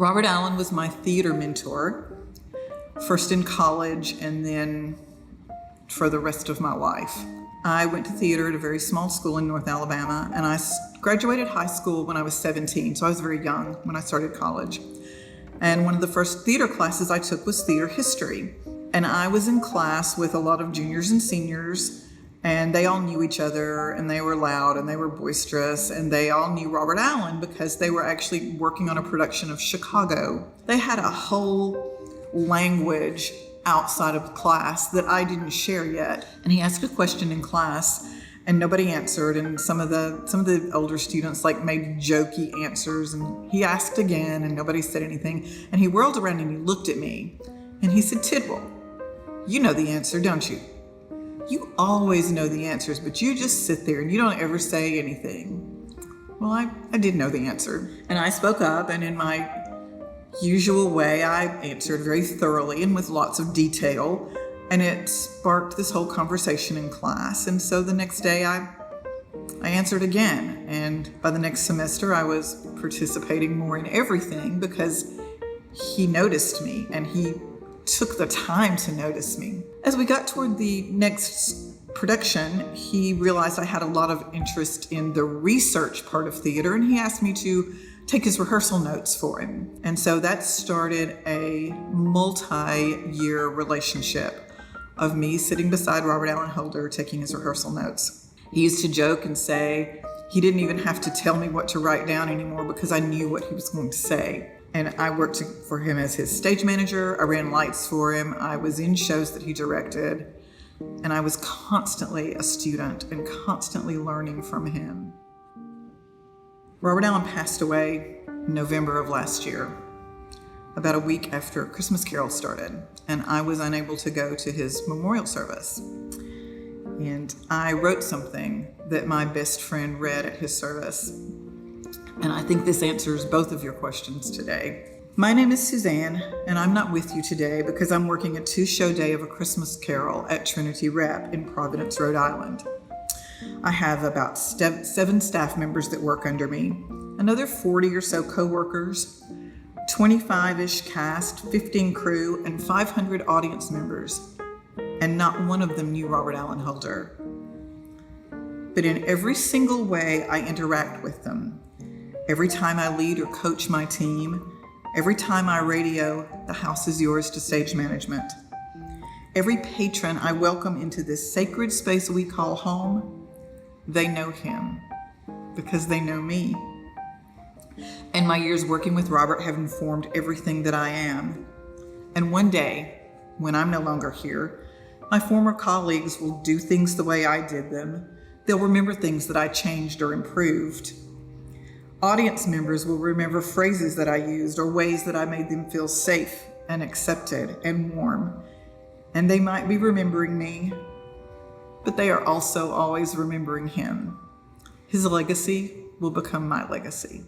Robert Allen was my theater mentor, first in college and then for the rest of my life. I went to theater at a very small school in North Alabama, and I graduated high school when I was 17, so I was very young when I started college. And one of the first theater classes I took was theater history. And I was in class with a lot of juniors and seniors, and they all knew each other, and they were loud, and they were boisterous, and they all knew Robert Allen because they were actually working on a production of Chicago. They had a whole language outside of class that I didn't share yet. And he asked a question in class, and nobody answered, and some of the older students made jokey answers, and he asked again, and nobody said anything. And he whirled around and he looked at me, and he said, "Tidwell, you know the answer, don't you? You always know the answers, but you just sit there and you don't ever say anything." Well, I did know the answer. And I spoke up, and in my usual way, I answered very thoroughly and with lots of detail. And it sparked this whole conversation in class. And so the next day I answered again. And by the next semester, I was participating more in everything because he noticed me and he took the time to notice me. As we got toward the next production, he realized I had a lot of interest in the research part of theater, and he asked me to take his rehearsal notes for him. And so that started a multi-year relationship of me sitting beside Robert Allen Holder taking his rehearsal notes. He used to joke and say he didn't even have to tell me what to write down anymore because I knew what he was going to say. And I worked for him as his stage manager. I ran lights for him. I was in shows that he directed. And I was constantly a student and constantly learning from him. Robert Allen passed away in November of last year, about a week after Christmas Carol started. And I was unable to go to his memorial service. And I wrote something that my best friend read at his service. And I think this answers both of your questions today. My name is Suzanne, and I'm not with you today because I'm working a 2-show day of A Christmas Carol at Trinity Rep in Providence, Rhode Island. I have about 7 staff members that work under me, another 40 or so co-workers, 25-ish cast, 15 crew, and 500 audience members. And not one of them knew Robert Allen Holder. But in every single way I interact with them, every time I lead or coach my team, every time I radio, "The house is yours" to stage management, every patron I welcome into this sacred space we call home, they know him because they know me. And my years working with Robert have informed everything that I am. And one day, when I'm no longer here, my former colleagues will do things the way I did them. They'll remember things that I changed or improved. Audience members will remember phrases that I used or ways that I made them feel safe and accepted and warm. And they might be remembering me, but they are also always remembering him. His legacy will become my legacy.